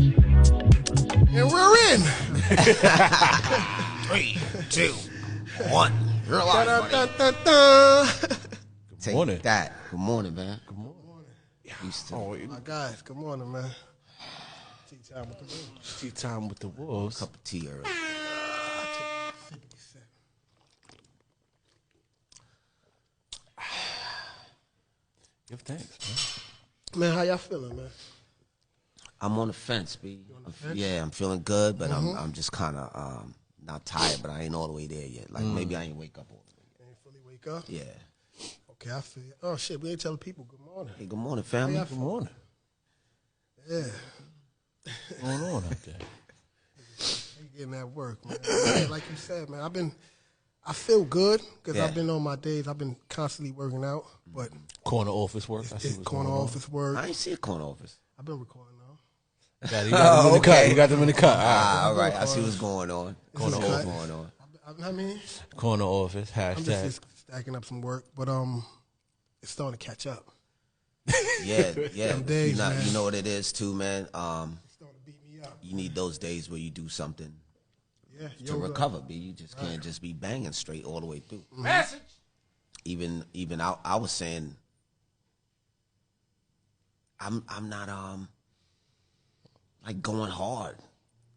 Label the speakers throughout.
Speaker 1: And we're in.
Speaker 2: 3, 2, 1. You're alive, buddy.
Speaker 3: Good morning.
Speaker 2: Take that. Good morning, man.
Speaker 3: Good morning.
Speaker 2: Used to.
Speaker 1: My guys, good morning, man. Tea time with the Wolves.
Speaker 3: Tea time with the Wolves.
Speaker 2: Cup of tea early.
Speaker 3: Give thanks,
Speaker 1: Man, how y'all feeling, man?
Speaker 2: I'm on the fence, B.
Speaker 1: fence?
Speaker 2: Yeah, I'm feeling good, but I'm just kind of not tired, but I ain't all the way there yet. Like maybe I ain't wake up all the way
Speaker 1: Ain't fully wake up?
Speaker 2: yet. Yeah.
Speaker 1: Okay, I feel you. Oh, shit, we ain't telling people good morning.
Speaker 2: Hey, good morning, family.
Speaker 1: How
Speaker 3: Good morning.
Speaker 1: Yeah,
Speaker 3: What's going on out there?
Speaker 1: you getting that work, man. Yeah, like you said, man, I feel good because
Speaker 2: Yeah.
Speaker 1: I've been on my days. I've been constantly working out, but
Speaker 3: Corner office work. I see
Speaker 1: it's
Speaker 3: what's
Speaker 1: corner
Speaker 3: going on.
Speaker 1: office work.
Speaker 2: I ain't see a corner office.
Speaker 1: I've been recording now.
Speaker 3: You got them in the cut.
Speaker 2: Okay.
Speaker 3: You got them in the cut. All right.
Speaker 2: All right, I see what's going on.
Speaker 1: Corner
Speaker 2: What's
Speaker 1: office.
Speaker 2: going on.
Speaker 1: I mean,
Speaker 3: Corner office.
Speaker 1: I'm
Speaker 3: Hashtag.
Speaker 1: just stacking up some work, but it's starting to catch up.
Speaker 2: Yeah, yeah.
Speaker 1: Them days, man.
Speaker 2: You know what it is too, man.
Speaker 1: It's starting to beat me up.
Speaker 2: You need those days where you do something
Speaker 1: Yeah,
Speaker 2: to
Speaker 1: yoga.
Speaker 2: recover, B. You just can't just be banging straight all the way through.
Speaker 4: Message.
Speaker 2: Even I was saying I'm not like going hard.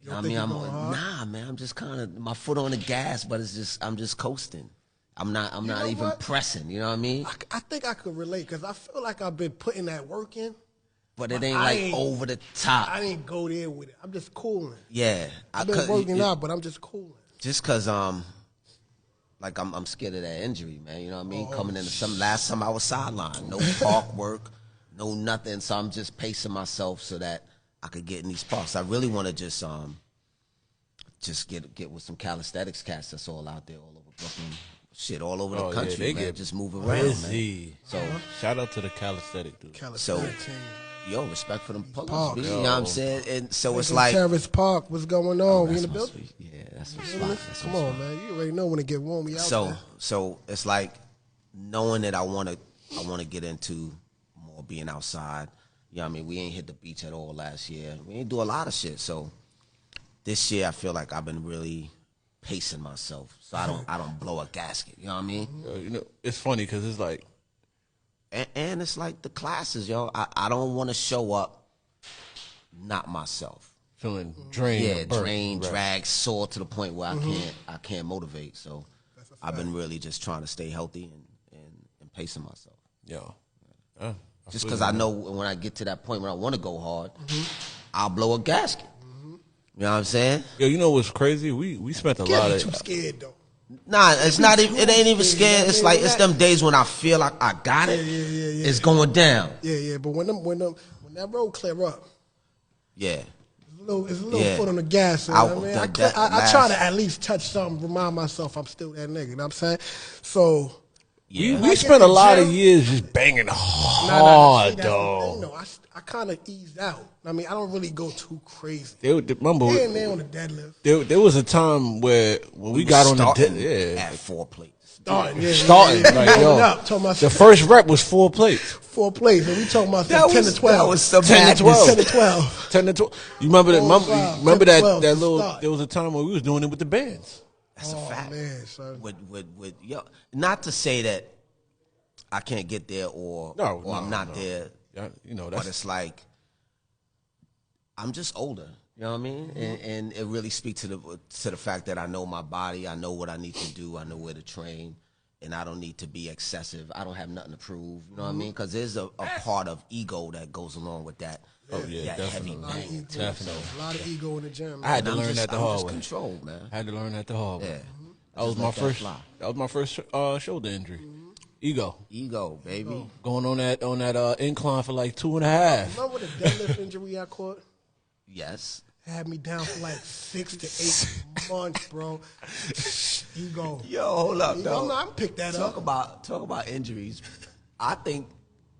Speaker 1: You don't
Speaker 2: I
Speaker 1: think
Speaker 2: mean,
Speaker 1: you're
Speaker 2: I'm
Speaker 1: going hard?
Speaker 2: nah, man. I'm just kind of my foot on the gas, but I'm just coasting. I'm not
Speaker 1: know
Speaker 2: even
Speaker 1: what?
Speaker 2: pressing. You know what I mean?
Speaker 1: I think I could relate because I feel like I've been putting that work in.
Speaker 2: But it
Speaker 1: But
Speaker 2: ain't
Speaker 1: I
Speaker 2: like
Speaker 1: ain't-
Speaker 2: over the top.
Speaker 1: I didn't go there with it. I'm just cooling.
Speaker 2: Yeah,
Speaker 1: I've been working out, but I'm just cooling.
Speaker 2: just cause like I'm scared of that injury, man. You know what I mean?
Speaker 1: Oh,
Speaker 2: Coming into last time I was sidelined, no park work, no nothing. So I'm just pacing myself so that I could get in these parks. I really want to just get with some calisthenics cats that's all out there, all over Brooklyn, shit, all over the
Speaker 3: Oh, yeah,
Speaker 2: country,
Speaker 3: they
Speaker 2: man.
Speaker 3: get
Speaker 2: Just move around, man.
Speaker 3: Busy.
Speaker 2: So
Speaker 3: Shout out to the calisthenic dude.
Speaker 1: Calisthenic team.
Speaker 2: yo, respect for them pull-ups,
Speaker 1: Parks.
Speaker 2: B, you know what I'm saying? And so it's
Speaker 1: Lincoln
Speaker 2: like
Speaker 1: Terrace Park, what's going on? We in
Speaker 2: that's
Speaker 1: the
Speaker 2: my
Speaker 1: building?
Speaker 2: sweet- yeah, that's my spot. That's
Speaker 1: Come
Speaker 2: my
Speaker 1: on,
Speaker 2: spot.
Speaker 1: man. You already know when it get warm. We out there.
Speaker 2: So it's like knowing that I want to get into more being outside. You know what I mean? We ain't hit the beach at all last year. We ain't do a lot of shit. So this year I feel like I've been really pacing myself so I don't blow a gasket. You know what I mean?
Speaker 3: You know, it's funny because it's like,
Speaker 2: And it's like the classes, yo. I don't want to show up not myself.
Speaker 3: feeling drained.
Speaker 2: Yeah,
Speaker 3: or burnt.
Speaker 2: drained,
Speaker 3: Right.
Speaker 2: dragged, sore to the point where I can't motivate. So I've been really just trying to stay healthy and pacing myself.
Speaker 3: Yo.
Speaker 2: Just because I know when I get to that point when I want to go hard, I'll blow a gasket. You know what I'm saying?
Speaker 3: Yo, you know what's crazy? We spent a lot
Speaker 1: Can't be
Speaker 3: of.
Speaker 1: too scared, though.
Speaker 2: Nah, it's not even. It ain't even scared. It's like it's
Speaker 1: that-
Speaker 2: them days when I feel like I got it.
Speaker 1: Yeah.
Speaker 2: It's going down.
Speaker 1: Yeah, but when that road clear up,
Speaker 2: Yeah.
Speaker 1: it's a little
Speaker 2: Yeah.
Speaker 1: foot on the gas. You
Speaker 2: I-
Speaker 1: know what I mean?
Speaker 2: that
Speaker 1: I try
Speaker 2: last-
Speaker 1: to at least touch something, remind myself I'm still that nigga. You know what I'm saying? So,
Speaker 2: Yeah.
Speaker 3: We
Speaker 1: get
Speaker 3: spent
Speaker 1: the
Speaker 3: a lot of
Speaker 1: gym-
Speaker 3: years just banging
Speaker 1: nah,
Speaker 3: hard,
Speaker 1: see, that's the thing,
Speaker 3: though.
Speaker 1: though. I kind of eased out. I mean, I don't really go too crazy.
Speaker 3: Remember,
Speaker 1: Here and there on the deadlift.
Speaker 3: there was a time when we got on the
Speaker 2: Starting
Speaker 3: yeah.
Speaker 2: at 4 plates.
Speaker 1: Starting, yeah.
Speaker 3: Starting, like,
Speaker 1: Warming
Speaker 3: yo,
Speaker 1: up, talking about
Speaker 3: the first rep was 4 plates.
Speaker 1: 4 plays, and we talking about
Speaker 2: That
Speaker 1: 10
Speaker 2: was-
Speaker 1: to 12.
Speaker 2: that was some
Speaker 3: 10 to 12.
Speaker 1: 10 to 12.
Speaker 3: 10 to 12. You remember that?
Speaker 1: 4, 5,
Speaker 3: Remember
Speaker 1: 10 to
Speaker 3: that
Speaker 1: 12
Speaker 3: that
Speaker 1: to
Speaker 3: little?
Speaker 1: start.
Speaker 3: There was a time when we was doing it with the bands.
Speaker 2: That's a
Speaker 1: Oh,
Speaker 2: fact.
Speaker 1: man, son.
Speaker 2: With yo, not to say that I can't get there or I'm not there,
Speaker 3: Yeah, you know
Speaker 2: but
Speaker 3: that's
Speaker 2: it's like I'm just older. You know what I mean? And it really speaks to the fact that I know my body. I know what I need to do. I know where to train. And I don't need to be excessive. I don't have nothing to prove. You know what I mean? Because there's a part of ego that goes along with that.
Speaker 3: Oh, yeah,
Speaker 2: that heavy
Speaker 3: definitely.
Speaker 2: bang. too.
Speaker 3: Definitely.
Speaker 1: A lot of ego in the gym.
Speaker 3: I had to
Speaker 2: I'm
Speaker 3: learn
Speaker 2: just,
Speaker 3: that the
Speaker 2: I'm
Speaker 3: hard
Speaker 2: just
Speaker 3: way.
Speaker 2: controlled, man.
Speaker 3: I had to learn that the hard way.
Speaker 2: Yeah.
Speaker 3: That was
Speaker 2: Just
Speaker 3: my
Speaker 2: let that
Speaker 3: first.
Speaker 2: fly.
Speaker 3: That was my first shoulder injury. Ego.
Speaker 2: Ego, baby.
Speaker 3: Going on that incline for like 2.5.
Speaker 1: Remember the deadlift injury I caught?
Speaker 2: Yes.
Speaker 1: Had me down for like 6 to 8 months, bro. Ego.
Speaker 2: Yo, hold up, though.
Speaker 1: I'm pick that up.
Speaker 2: Talk about injuries. I think,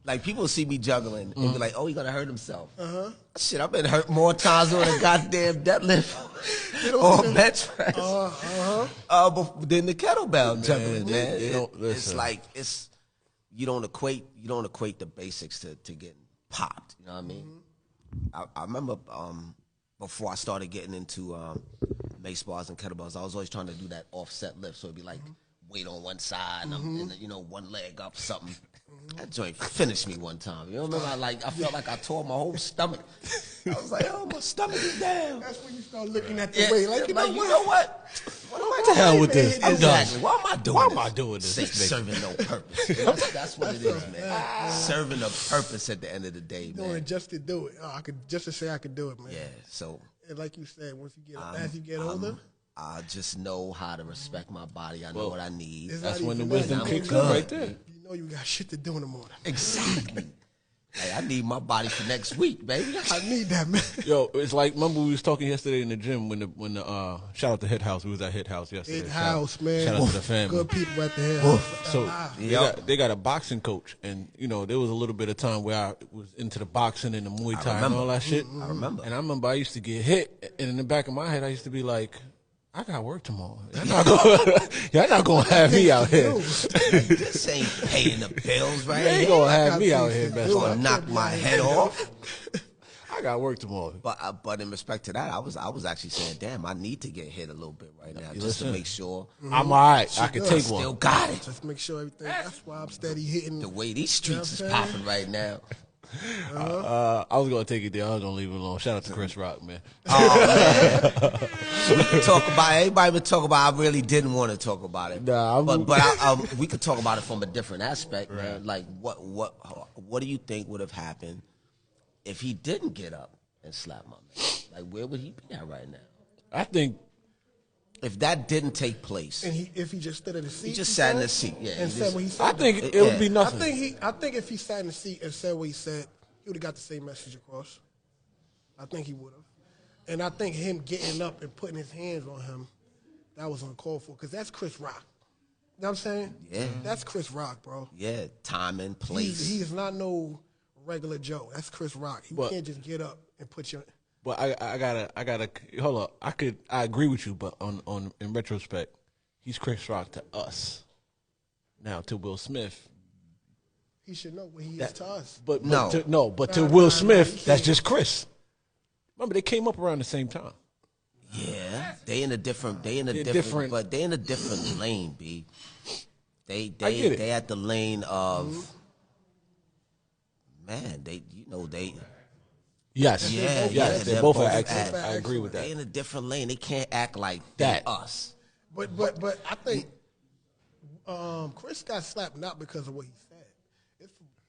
Speaker 2: like, people see me juggling and be like, "Oh, he gonna hurt himself." Shit, I've been hurt more times on a goddamn deadlift or bench press than the kettlebell juggling, man. It's like you don't equate the basics to getting popped. You know what I mean? I remember before I started getting into mace bars and kettlebells, I was always trying to do that offset lift, so it'd be like weight on one side and one leg up something. That joint finished me one time. You know, remember I felt like I tore my whole stomach. I was like, oh, my stomach is down.
Speaker 1: That's when you start looking at the weight. Like, you know what?
Speaker 3: What the hell with this? I'm done.
Speaker 2: Exactly. Why am I doing
Speaker 3: Why
Speaker 2: this?
Speaker 3: am I doing this?
Speaker 2: Serving no purpose. You know, that's what it is, man. Serving a purpose at the end of the day,
Speaker 1: Doing
Speaker 2: man.
Speaker 1: it just to do it. I could just to say I could do it, man.
Speaker 2: Yeah, so
Speaker 1: And like you said, as you get older,
Speaker 2: I just know how to respect my body. I know what I need.
Speaker 1: it's
Speaker 3: That's
Speaker 1: not
Speaker 3: when the
Speaker 1: even
Speaker 3: wisdom
Speaker 1: that.
Speaker 3: kicks in
Speaker 2: good.
Speaker 3: right there.
Speaker 1: You know you got shit to do in the morning.
Speaker 2: Exactly. Hey, I need my body for next week, baby.
Speaker 1: I need that, man.
Speaker 3: Yo, it's like, remember we was talking yesterday in the gym when the shout out to Hit House. We was at Hit House yesterday.
Speaker 1: Hit House, man.
Speaker 3: Shout out to the family.
Speaker 1: Good people at the Hit House.
Speaker 3: So they got a boxing coach, and there was a little bit of time where I was into the boxing and the Muay Thai and all that shit.
Speaker 2: I remember.
Speaker 3: And I remember I used to get hit, and in the back of my head I used to be like, I got work tomorrow. Y'all not gonna have me out here.
Speaker 2: This ain't paying the bills, right?
Speaker 3: You ain't gonna have me out here messing
Speaker 2: Gonna
Speaker 3: up.
Speaker 2: knock my head off.
Speaker 3: I got work tomorrow.
Speaker 2: But in respect to that, I was actually saying, damn, I need to get hit a little bit right now just to
Speaker 3: listen.
Speaker 2: make sure
Speaker 3: I'm all right. I can take
Speaker 2: still
Speaker 3: one.
Speaker 2: got it.
Speaker 1: Just make sure everything. That's why I'm steady hitting.
Speaker 2: The way these streets
Speaker 1: You
Speaker 2: is
Speaker 1: know what I'm
Speaker 2: popping right now.
Speaker 3: I was gonna take it there. I was gonna leave it alone. Shout out to Chris Rock, man.
Speaker 2: We could talk about it. Everybody would talk about it. I really didn't want to talk about it.
Speaker 3: Nah,
Speaker 2: but we could talk about it from a different aspect, man. Like, what do you think would have happened if he didn't get up and slap my man? Like, where would he be at right now?
Speaker 3: I think
Speaker 2: If that didn't take place,
Speaker 1: And if he just stood in the seat,
Speaker 2: he just sat in the seat. Yeah,
Speaker 1: and
Speaker 2: he
Speaker 1: said
Speaker 2: just-
Speaker 1: what he said.
Speaker 3: I think it would be nothing.
Speaker 1: I think if he sat in the seat and said what he said, he would have got the same message across. I think he would have. And I think him getting up and putting his hands on him, that was uncalled for, because that's Chris Rock. You know what I'm saying?
Speaker 2: Yeah.
Speaker 1: That's Chris Rock, bro.
Speaker 2: yeah, time and place.
Speaker 1: He is not no regular Joe. That's Chris Rock. He
Speaker 3: But-
Speaker 1: can't just get up and put your.
Speaker 3: But I gotta hold up. I agree with you, but on in retrospect, he's Chris Rock to us. Now to Will Smith,
Speaker 1: He should know what he is to us.
Speaker 3: but
Speaker 2: No.
Speaker 3: to
Speaker 1: Nah,
Speaker 3: Will
Speaker 1: nah,
Speaker 3: Smith,
Speaker 1: he
Speaker 3: that's
Speaker 1: can't.
Speaker 3: just Chris. Remember, they came up around the same time.
Speaker 2: Yeah, they in a different,
Speaker 3: different.
Speaker 2: but they in a different lane, B.
Speaker 3: I get it.
Speaker 2: They at the lane of, man.
Speaker 3: Yes,
Speaker 2: Yeah,
Speaker 3: yes,
Speaker 2: they're
Speaker 3: they both are
Speaker 2: both
Speaker 3: excellent.
Speaker 1: at-
Speaker 3: I agree with
Speaker 2: They
Speaker 3: that.
Speaker 2: in a different lane. They can't act like
Speaker 3: That.
Speaker 2: us.
Speaker 1: But I think Chris got slapped not because of what he said.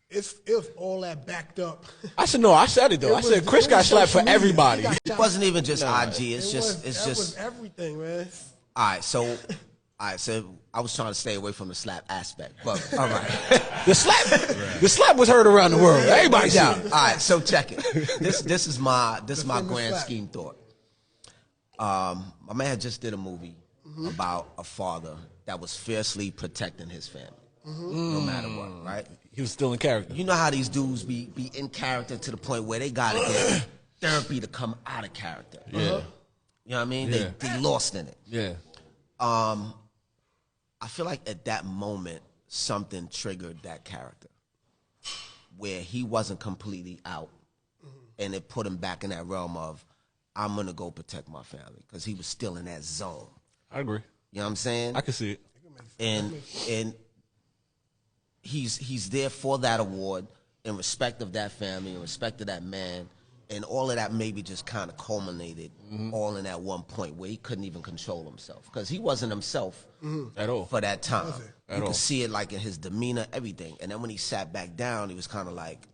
Speaker 1: It's all that backed up.
Speaker 3: I said no. I said it though. I said Chris got slapped for everybody.
Speaker 2: It wasn't even just IG. It's
Speaker 1: That
Speaker 2: just.
Speaker 1: was everything, man.
Speaker 2: All right, so I was trying to stay away from the slap aspect, but all right.
Speaker 3: The slap was heard around the world. Everybody
Speaker 2: Yeah.
Speaker 3: said it.
Speaker 2: All right, so check it. This is my
Speaker 1: famous
Speaker 2: grand
Speaker 1: slap.
Speaker 2: scheme thought. My man just did a movie about a father that was fiercely protecting his family, no matter what, right?
Speaker 3: He was still in character.
Speaker 2: You know how these dudes be in character to the point where they gotta get therapy to come out of character.
Speaker 3: Yeah.
Speaker 2: You know what I mean?
Speaker 3: Yeah.
Speaker 2: They lost in it.
Speaker 3: Yeah.
Speaker 2: I feel like at that moment, something triggered that character where he wasn't completely out, and it put him back in that realm of, I'm going to go protect my family, because he was still in that zone.
Speaker 3: I agree.
Speaker 2: You know what I'm saying?
Speaker 3: I can see it.
Speaker 2: And he's there for that award in respect of that family, in respect of that man, and all of that maybe just kind of culminated all in that one point where he couldn't even control himself, because he wasn't himself
Speaker 3: At all.
Speaker 2: for that time.
Speaker 3: At
Speaker 2: You
Speaker 3: all.
Speaker 2: could see it like in his demeanor, everything. And then when he sat back down, he was kind of like,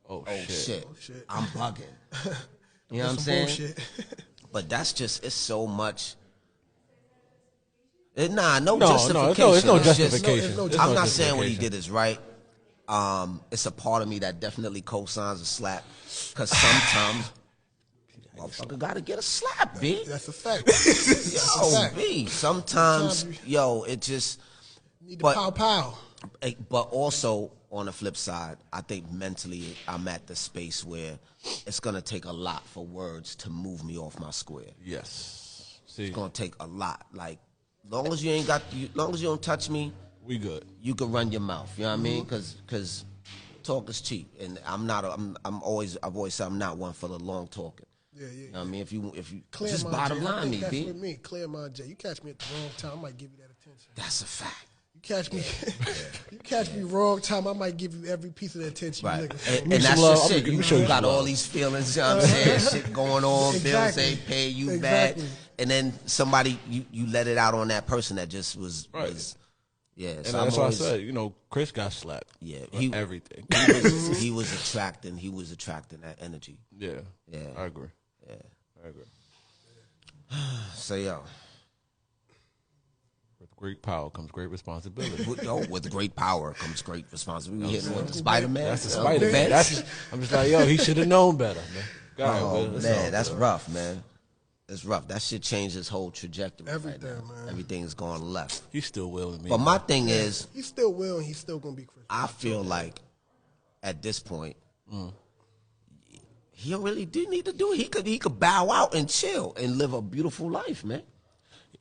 Speaker 3: Oh,
Speaker 2: oh shit,
Speaker 1: shit.
Speaker 2: I'm bugging. You know what I'm
Speaker 1: Some
Speaker 2: saying?
Speaker 1: bullshit.
Speaker 2: But that's just, it's so much. Nah, no
Speaker 3: No,
Speaker 2: justification.
Speaker 3: it's no
Speaker 2: It's just-
Speaker 3: justification.
Speaker 1: it's no
Speaker 3: It's
Speaker 2: I'm
Speaker 3: no
Speaker 2: not saying what he
Speaker 3: justification.
Speaker 2: did is right. It's a part of me that definitely co-signs a slap. Because sometimes, motherfucker gotta get a slap, B.
Speaker 1: That's a fact.
Speaker 2: Yo,
Speaker 1: fact.
Speaker 2: B. Sometimes, it just.
Speaker 1: Need to
Speaker 2: But-
Speaker 1: pow pow.
Speaker 2: But also on the flip side, I think mentally I'm at the space where it's gonna take a lot for words to move me off my square.
Speaker 3: Yes. See,
Speaker 2: It's gonna take a lot. Like, long as you don't touch me,
Speaker 3: we good.
Speaker 2: you can run your mouth. You know what I mean? Because talk is cheap, and I've always said I'm not one for the long talking.
Speaker 1: Yeah, yeah.
Speaker 2: You know what I mean? If you
Speaker 1: Clear
Speaker 2: just
Speaker 1: my
Speaker 2: bottom
Speaker 1: J. I
Speaker 2: line
Speaker 1: think
Speaker 2: me,
Speaker 1: that's
Speaker 2: B.
Speaker 1: with me. Clear my J. You catch me at the wrong time, I might give you that attention.
Speaker 2: That's a fact.
Speaker 1: You catch me, you catch me wrong time, I might give you every piece of the attention
Speaker 2: Right,
Speaker 1: you looking for.
Speaker 2: and
Speaker 3: some
Speaker 2: that's
Speaker 3: love.
Speaker 2: just
Speaker 3: I'm
Speaker 2: it.
Speaker 3: gonna
Speaker 2: You
Speaker 3: show you
Speaker 2: got
Speaker 3: some
Speaker 2: all
Speaker 3: love.
Speaker 2: these feelings, you know what I'm saying? Shit going on, bills
Speaker 1: Exactly.
Speaker 2: ain't pay you
Speaker 1: Exactly.
Speaker 2: back, and then somebody you let it out on that person that just was,
Speaker 3: Right.
Speaker 2: yeah.
Speaker 3: And
Speaker 2: So I'm
Speaker 3: that's why I
Speaker 2: always,
Speaker 3: said, Chris got slapped.
Speaker 2: yeah,
Speaker 3: For everything.
Speaker 2: he was attracting that energy.
Speaker 3: Yeah.
Speaker 2: Yeah.
Speaker 3: I agree.
Speaker 2: Yeah.
Speaker 3: I agree.
Speaker 2: So yo,
Speaker 3: With great power comes great responsibility.
Speaker 2: with great power comes great responsibility. We hitting with the Spider-Man.
Speaker 3: That's the
Speaker 2: Oh,
Speaker 3: Spider Man.
Speaker 2: man.
Speaker 3: I'm just like, yo, he should have known better, man. God,
Speaker 2: Oh
Speaker 3: it's
Speaker 2: man,
Speaker 3: all
Speaker 2: that's
Speaker 3: good.
Speaker 2: rough, man. It's rough. That shit changed his whole trajectory.
Speaker 1: Everything,
Speaker 2: right now.
Speaker 1: man.
Speaker 2: Everything's going left.
Speaker 3: He's still willing me.
Speaker 2: But my thing is,
Speaker 1: He still will, and he's still gonna be Chris.
Speaker 2: I feel like at this point, he don't really do need to do it. He could bow out and chill and live a beautiful life, man.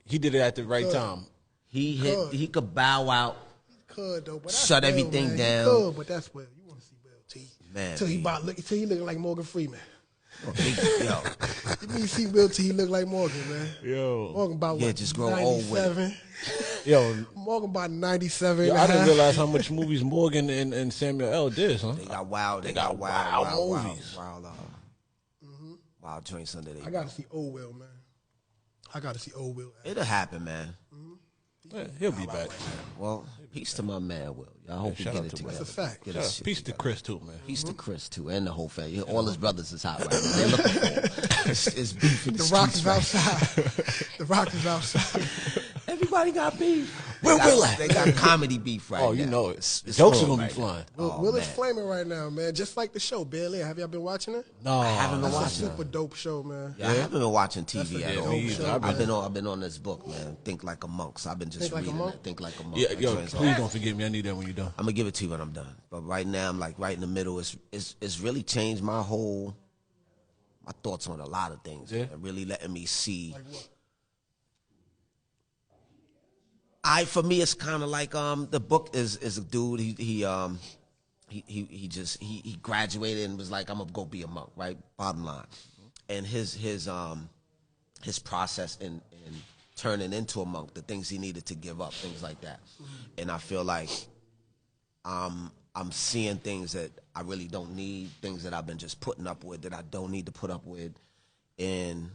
Speaker 3: he did it at the right time.
Speaker 2: He could bow out.
Speaker 1: Could though, but that's
Speaker 2: Shut
Speaker 1: Will,
Speaker 2: everything
Speaker 1: man.
Speaker 2: down.
Speaker 1: He could, but that's Will. You want to see Will
Speaker 2: Man,
Speaker 1: till he looking like Morgan Freeman.
Speaker 2: Yo,
Speaker 1: You need to see Will till he look like Morgan, man.
Speaker 3: Yo.
Speaker 1: Morgan about
Speaker 2: Yeah,
Speaker 1: what,
Speaker 2: just grow old with it.
Speaker 1: 97?
Speaker 3: Yo,
Speaker 1: Morgan about 97.
Speaker 3: I didn't realize how much movies Morgan and Samuel L. did, huh?
Speaker 2: they got wild. They got
Speaker 3: wild
Speaker 2: wild
Speaker 3: movies.
Speaker 2: Wild joints under there.
Speaker 1: I gotta see old Will, man. I gotta see old Will.
Speaker 2: It'll happen, man.
Speaker 3: Yeah, he'll be back.
Speaker 2: Well, peace to my man, Will. I hope he
Speaker 3: shout
Speaker 2: get
Speaker 3: out
Speaker 2: it
Speaker 3: to
Speaker 2: together.
Speaker 3: Will.
Speaker 1: That's a fact.
Speaker 2: Get
Speaker 3: Yeah,
Speaker 2: his shit
Speaker 3: peace to
Speaker 2: together.
Speaker 3: Chris too, man.
Speaker 2: Peace to Chris too, and the whole family. All his brothers is hot right now. They're looking for him. It's beef in the
Speaker 1: The Rock
Speaker 2: streets
Speaker 1: is
Speaker 2: right
Speaker 1: outside. The Rock is outside.
Speaker 2: now. Everybody got beef.
Speaker 3: Where
Speaker 2: They got-
Speaker 3: Will at?
Speaker 2: They got comedy beef right now.
Speaker 3: Oh, you know it.
Speaker 2: It's
Speaker 3: Jokes are
Speaker 2: full
Speaker 3: gonna be
Speaker 2: right now.
Speaker 3: flying.
Speaker 1: Will is
Speaker 2: man.
Speaker 1: flaming right now, man. Just like the show, Barely. Have y'all been watching it?
Speaker 3: No,
Speaker 2: I haven't been
Speaker 1: That's a
Speaker 2: watching.
Speaker 1: super dope show, man.
Speaker 2: Yeah, I haven't been watching TV
Speaker 1: That's a
Speaker 2: at
Speaker 1: dope
Speaker 2: all.
Speaker 3: me either.
Speaker 1: show,
Speaker 3: I've
Speaker 2: I've been on this book, man. Think Like a Monk. So I've been just
Speaker 1: Think Like a
Speaker 2: reading
Speaker 1: Monk?
Speaker 2: it. Think Like a Monk.
Speaker 3: Yeah,
Speaker 2: That
Speaker 3: yo,
Speaker 2: joint's
Speaker 3: please
Speaker 2: hard.
Speaker 3: don't forget me. I need that when you're done.
Speaker 2: I'm gonna give it to you when I'm done. But right now, I'm like right in the middle. It's really changed my thoughts on a lot of things.
Speaker 3: Yeah.
Speaker 2: And really letting me see.
Speaker 1: Like what?
Speaker 2: For me, it's kind of like the book is a dude. He graduated and was like, I'm gonna go be a monk. Right, bottom line. And his process in turning into a monk, the things he needed to give up, things like that. And I feel like I'm seeing things that I really don't need, things that I've been just putting up with that I don't need to put up with, and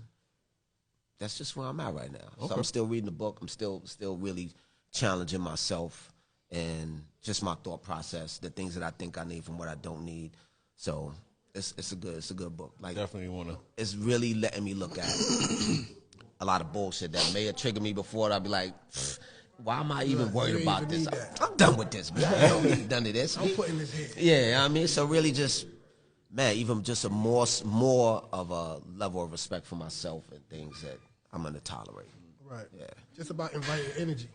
Speaker 2: that's just where I'm at right now. So I'm still reading the book. I'm still really challenging myself and just my thought process, the things that I think I need from what I don't need. So it's a good book. Like
Speaker 3: Definitely wanna.
Speaker 2: it's really letting me look at a lot of bullshit that may have triggered me before. I'd be like, why am I even worried
Speaker 1: you
Speaker 2: about
Speaker 1: even
Speaker 2: this?
Speaker 1: need that.
Speaker 2: I'm done with this, man. I don't need none of this.
Speaker 1: I'm putting this here.
Speaker 2: Yeah, I mean, so really just, man, even just a more of a level of respect for myself and things that I'm gonna tolerate.
Speaker 1: Right.
Speaker 2: Yeah.
Speaker 1: Just about inviting energy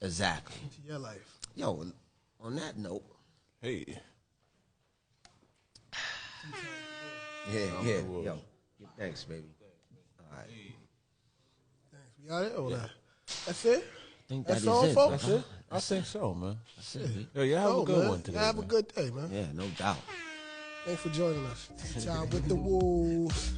Speaker 2: Exactly.
Speaker 1: into your life.
Speaker 2: Yo, on that note,
Speaker 3: Hey,
Speaker 2: yo, thanks, baby. All right.
Speaker 1: Thanks. We got it? That's it?
Speaker 2: I think
Speaker 1: That's
Speaker 2: that is
Speaker 1: all,
Speaker 2: it,
Speaker 1: folks?
Speaker 2: bro.
Speaker 3: that's it. I think so, man.
Speaker 2: That's it, B.
Speaker 3: Yo, you have a good
Speaker 1: man.
Speaker 3: one today.
Speaker 1: Have a
Speaker 3: man.
Speaker 1: good day, man.
Speaker 2: Yeah, no doubt.
Speaker 1: Thanks for joining us. Ciao with the wolves.